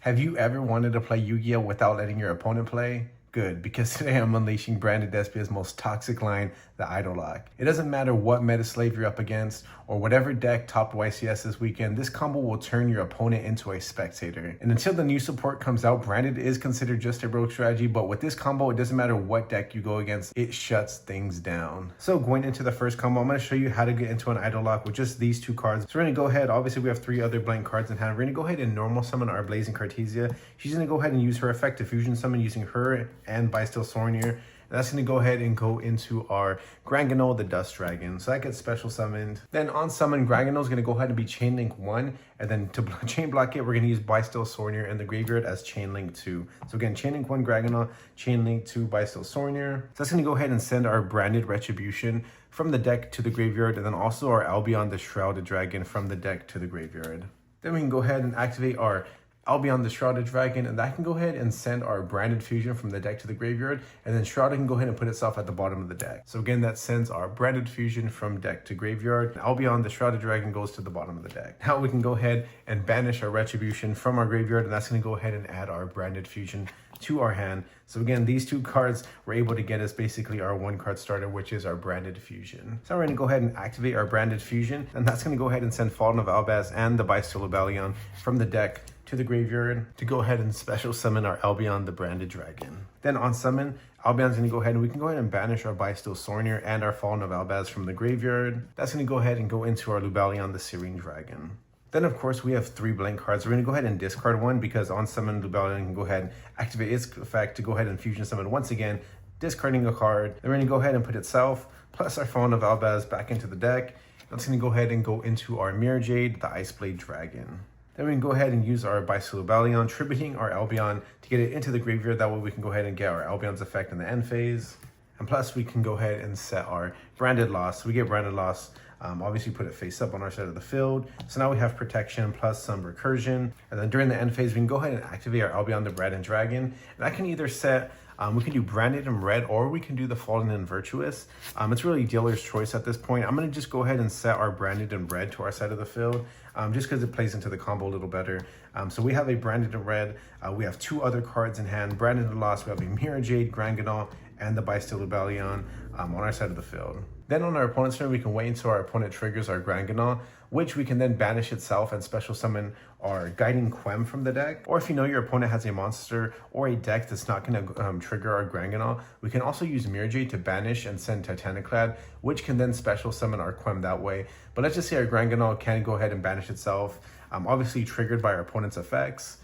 Have you ever wanted to play Yu-Gi-Oh without letting your opponent play? Good, because today I'm unleashing Branded Despia's most toxic line, the IDO LOCK. It doesn't matter what meta slave you're up against or whatever deck topped YCS this weekend, this combo will turn your opponent into a spectator. And until the new support comes out, Branded is considered just a rogue strategy, but with this combo, it doesn't matter what deck you go against, it shuts things down. So going into the first combo, I'm going to show you how to get into an IDO LOCK with just these two cards. So we're going to go ahead, obviously we have 3 other blank cards in hand. We're going to go ahead and normal summon our Blazing Cartesia. She's going to go ahead and use her effect to fusion summon using her and Bysteel Sornier. And that's going to go ahead and go into our Granganol, the Dust Dragon. So that gets special summoned. Then on summon, Granganol is going to go ahead and be Chain Link 1. And then to chain block it, we're going to use Bysteel Sornier in the graveyard as Chain Link 2. So again, Chain Link 1 Granganol, Chain Link 2 Bysteel Sornier. So that's going to go ahead and send our Branded Retribution from the deck to the graveyard. And then also our Albion, the Shrouded Dragon, from the deck to the graveyard. Then we can go ahead and activate our Albion, the Shrouded Dragon, and that can go ahead and send our Branded Fusion from the deck to the graveyard, and then Shrouded can go ahead and put itself at the bottom of the deck. So again, that sends our Branded Fusion from deck to graveyard. Albion, the Shrouded Dragon, goes to the bottom of the deck. Now we can go ahead and banish our Retribution from our graveyard, and that's going to go ahead and add our Branded Fusion to our hand. So again, these 2 cards were able to get us basically our 1-card starter, which is our Branded Fusion. So we're going to go ahead and activate our Branded Fusion, and that's going to go ahead and send Fallen of Albaz and the Bysteel Rebellion from the deck to the graveyard to go ahead and special summon our Albion, the Branded Dragon. Then on summon, Albion's going to go ahead and we can go ahead and banish our Bysteel Sornier and our Fallen of Albaz from the graveyard. That's going to go ahead and go into our Lubellion, the Serene Dragon. Then of course we have 3 blank cards. We're going to go ahead and discard one because on summon, Lubellion can go ahead and activate its effect to go ahead and fusion summon once again, discarding a card. Then we're going to go ahead and put itself plus our Fallen of Albaz back into the deck. That's going to go ahead and go into our Mirror Jade, the Iceblade Dragon. Then we can go ahead and use our Bysteel Rebellion, tributing our Albion to get it into the graveyard. That way we can go ahead and get our Albion's effect in the end phase. And plus we can go ahead and set our Branded Loss. So we get Branded Loss, obviously put it face up on our side of the field. So now we have protection plus some recursion. And then during the end phase, we can go ahead and activate our Albion, the Branded Dragon. And that can either set, we can do Branded in red or we can do the Fallen and Virtuous. It's really dealer's choice at this point. I'm going to just go ahead and set our Branded in red to our side of the field. Just because it plays into the combo a little better. So we have a Branded in red. We have 2 other cards in hand. Branded in loss, we have a Mirror Jade, Granganol, and the Bysteel Rebellion on our side of the field. Then on our opponent's turn, we can wait until our opponent triggers our Granganol, which we can then banish itself and special summon our Guiding Quem from the deck. Or if you know your opponent has a monster or a deck that's not going to trigger our Granganol, we can also use Mirror Jade to banish and send Titaniclad, which can then special summon our Quem that way. But let's just say our Granganol can go ahead and banish itself, obviously triggered by our opponent's effects.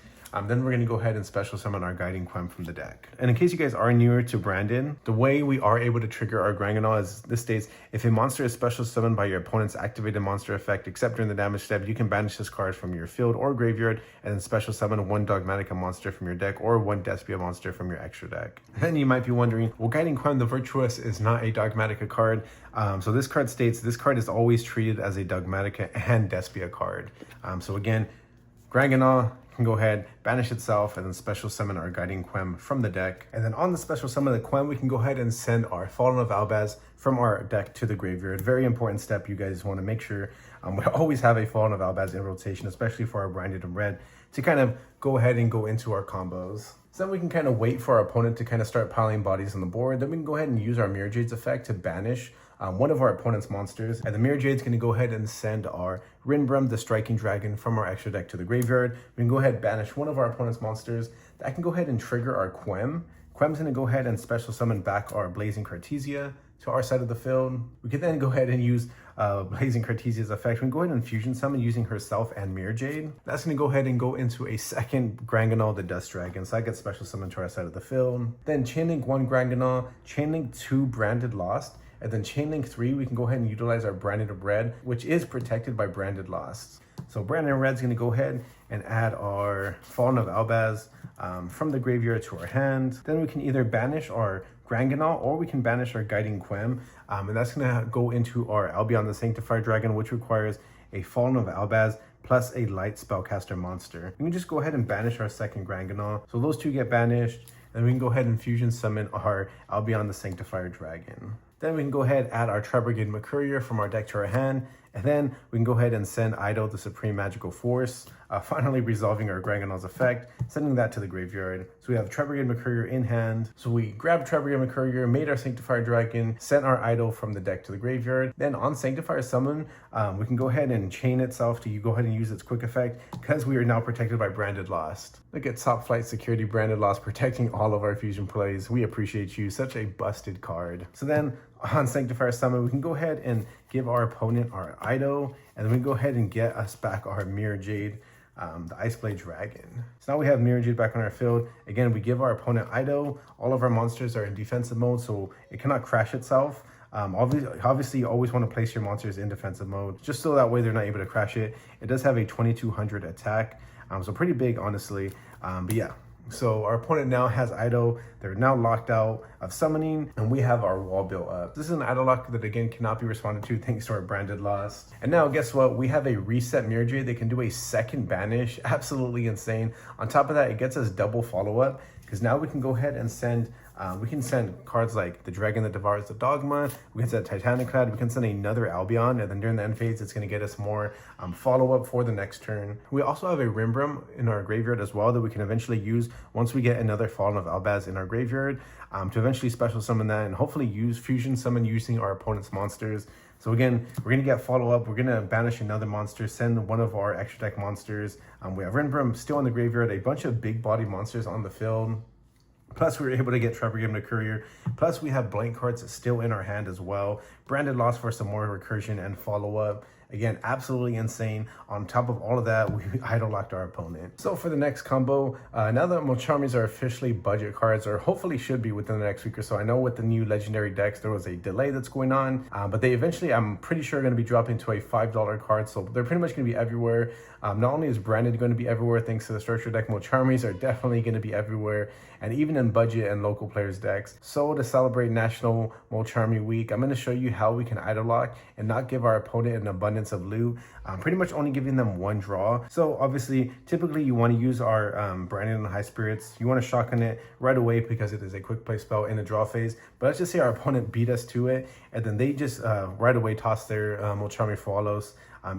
Then we're going to go ahead and special summon our Guiding Quem from the deck. And in case you guys are newer to Branded, the way we are able to trigger our Granganol is this states, if a monster is special summoned by your opponent's activated monster effect, except during the damage step, you can banish this card from your field or graveyard and then special summon 1 Dogmatica monster from your deck or 1 Despia monster from your extra deck. Then you might be wondering, well, Guiding Quem, the Virtuous, is not a Dogmatica card. So this card states, this card is always treated as a Dogmatica and Despia card. So again, Granganol can go ahead, banish itself, and then special summon our Guiding Quem from the deck. And then on the special summon of the Quem, we can go ahead and send our Fallen of Albaz from our deck to the graveyard. Very important step. You guys want to make sure we always have a Fallen of Albaz in rotation, especially for our Branded in red, to kind of go ahead and go into our combos. So then we can kind of wait for our opponent to kind of start piling bodies on the board. Then we can go ahead and use our Mirror Jade's effect to banish one of our opponent's monsters. And the Mirror Jade's going to go ahead and send our Rinbrum, the Striking Dragon, from our extra deck to the graveyard. We can go ahead and banish one of our opponent's monsters. That can go ahead and trigger our Quem. Quem's going to go ahead and special summon back our Blazing Cartesia to our side of the field. We can then go ahead and use Blazing Cartesia's effect. We can go ahead and fusion summon using herself and Mirror Jade. That's going to go ahead and go into a second Granganol, the Dust Dragon. So that gets special summoned to our side of the field. Then Chain Link 1 Granganol, Chain Link 2 Branded Lost, and then Chain Link 3, we can go ahead and utilize our Branded Red, which is protected by Branded Lost. So Branded Red's going to go ahead and add our Fallen of Albaz from the graveyard to our hand. Then we can either banish our Granganol or we can banish our Guiding Quem. And that's going to go into our Albion, the Sanctified Dragon, which requires a Fallen of Albaz plus a Light Spellcaster monster. We can just go ahead and banish our second Granganol. So those 2 get banished. Then we can go ahead and fusion summon our Albion, the Sanctifier Dragon. Then we can go ahead and add our Tri-Brigade Mercurier from our deck to our hand. And then we can go ahead and send IDO, the Supreme Magical Force, finally resolving our Granganon's effect, sending that to the graveyard. So we have Trebregate McCourier in hand. So we grabbed Trebregate McCourier, made our Sanctifier Dragon, sent our idol from the deck to the graveyard. Then on Sanctifier Summon, we can go ahead and chain itself to go ahead and use its quick effect because we are now protected by Branded Lost. Look at Top Flight Security, Branded Lost protecting all of our fusion plays. We appreciate you. Such a busted card. So then on Sanctifier Summon, we can go ahead and give our opponent our Ido, and then we go ahead and get us back our Mirror Jade, the Ice Blade Dragon. So now we have Mirror Jade back on our field. Again, we give our opponent Ido. All of our monsters are in defensive mode, so it cannot crash itself. Obviously, you always want to place your monsters in defensive mode, just so that way they're not able to crash it. It does have a 2200 attack, so pretty big, honestly. But yeah. So our opponent now has Ido. They're now locked out of summoning, and we have our wall built up. This is an Ido lock that again cannot be responded to thanks to our Branded Lost. And now guess what? We have a reset Mirror Jade. They can do a second banish. Absolutely insane. On top of that, it gets us double follow-up because now we can go ahead and send cards like the Dragon that Devours the Dogma, we can send Titaniclad, we can send another Albion, and then during the end phase, it's going to get us more follow-up for the next turn. We also have a Rimbrum in our graveyard as well that we can eventually use once we get another Fallen of Albaz in our graveyard to eventually special summon that and hopefully use fusion summon using our opponent's monsters. So again, we're going to get follow-up, we're going to banish another monster, send one of our extra deck monsters. We have Rimbrum still in the graveyard, a bunch of big body monsters on the field. Plus, we were able to get Trebregate McCourier. Plus, we have blank cards still in our hand as well. Branded Lost for some more recursion and follow-up. Again, absolutely insane. On top of all of that, we idol locked our opponent. So for the next combo, now that Molcharmies are officially budget cards, or hopefully should be within the next week or so. I know with the new legendary decks, there was a delay that's going on, but they eventually, I'm pretty sure, going to be dropping to a $5 card. So they're pretty much going to be everywhere. Not only is Branded going to be everywhere thanks to the structure deck, Molcharmies are definitely going to be everywhere, and even in budget and local players decks. So to celebrate National Molcharmy Week, I'm going to show you how we can idol lock and not give our opponent an abundance of loot, pretty much only giving them one draw. So obviously, typically you want to use our Branded and High Spirits. You want to shotgun it right away because it is a quick play spell in the draw phase. But let's just say our opponent beat us to it, and then they just right away toss their Molcharmy Fuwalos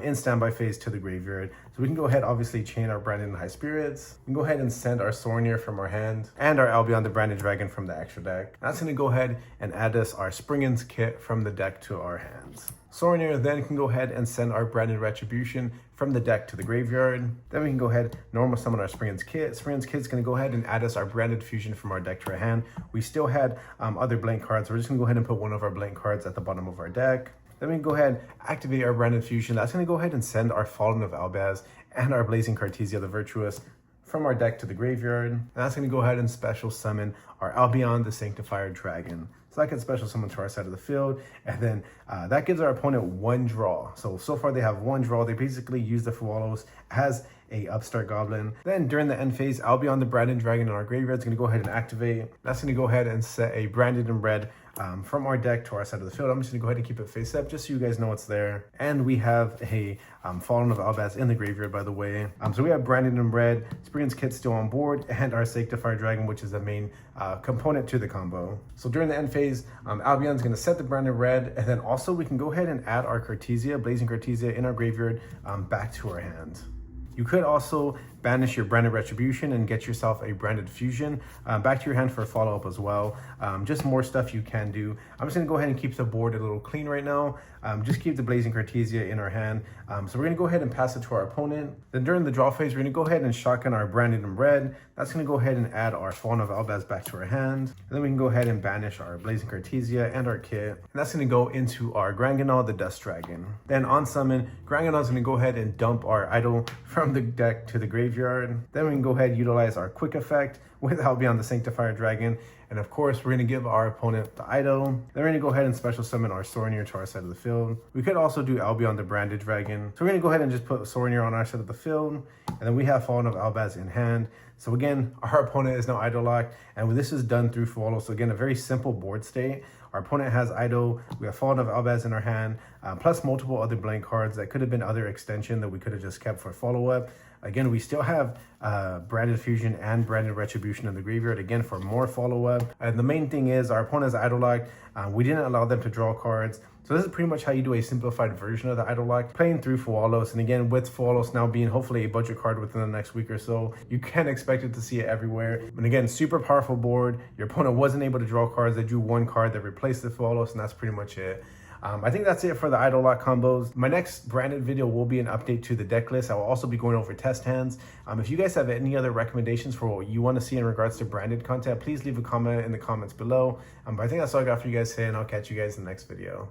in standby phase to the graveyard. So we can go ahead, obviously, chain our Branded and High Spirits. We can go ahead and send our Sornier from our hand and our Albion the Branded Dragon from the extra deck. That's going to go ahead and add us our Springen's Kit from the deck to our hands. Sornier then can go ahead and send our Branded Retribution from the deck to the graveyard. Then we can go ahead, normal summon our Springen's Kit. Springen's Kit's going to go ahead and add us our Branded Fusion from our deck to our hand. We still had other blank cards. We're just going to go ahead and put one of our blank cards at the bottom of our deck. Then we can go ahead, activate our Branded Fusion. That's going to go ahead and send our Fallen of Albaz and our Blazing Cartesia the Virtuous from our deck to the graveyard. And that's going to go ahead and special summon our Albion the Sanctifier Dragon. So I can special summon to our side of the field, and then that gives our opponent one draw. So far they have one draw. They basically use the Fuwalos as a upstart goblin. Then during the end phase, Albion the Branded Dragon in our graveyard is going to go ahead and activate. That's going to go ahead and set a Branded in red from our deck to our side of the field. I'm just going to go ahead and keep it face up just so you guys know it's there. And we have a Fallen of Albaz in the graveyard, by the way. So we have Branded in red, Springen's Kit still on board, and our Sanctifier Dragon, which is the main component to the combo. So during the end phase, Albion's going to set the Branded red, and then also we can go ahead and add our Cartesia, Blazing Cartesia in our graveyard back to our hand. You could also banish your Branded Retribution and get yourself a Branded Fusion back to your hand for a follow-up as well. Just more stuff you can do. I'm just going to go ahead and keep the board a little clean right now. Just keep the Blazing Cartesia in our hand. So we're going to go ahead and pass it to our opponent. Then during the draw phase, we're going to go ahead and shotgun our Branded in red. That's going to go ahead and add our Fallen of Albaz back to our hand. And then we can go ahead and banish our Blazing Cartesia and our kit. And that's going to go into our Granganol the Dust Dragon. Then on summon, Granganol's going to go ahead and dump our idol from the deck to the graveyard. Then we can go ahead and utilize our quick effect with Albion the Sanctifier Dragon. And of course, we're going to give our opponent the idol. Then we're going to go ahead and special summon our Sornier to our side of the field. We could also do Albion the Branded Dragon. So we're going to go ahead and just put Sornier on our side of the field. And then we have Fallen of Albaz in hand. So again, our opponent is now idol locked. And this is done through Fuwalos. So again, a very simple board state. Our opponent has idol. We have Fallen of Albaz in our hand, plus multiple other blank cards that could have been other extension that we could have just kept for follow-up. Again, we still have Branded Fusion and Branded Retribution in the graveyard, again, for more follow-up. And the main thing is our opponent is idol locked. We didn't allow them to draw cards. So this is pretty much how you do a simplified version of the idol lock, playing through Fuwalos. And again, with Fuwalos now being hopefully a budget card within the next week or so, you can expect it to see it everywhere. And again, super powerful board. Your opponent wasn't able to draw cards. They drew one card that replaced the Fuwalos, and that's pretty much it. I think that's it for the idol lock combos. My next branded video will be an update to the deck list. I will also be going over test hands. If you guys have any other recommendations for what you want to see in regards to branded content, please leave a comment in the comments below. I think that's all I got for you guys today, and I'll catch you guys in the next video.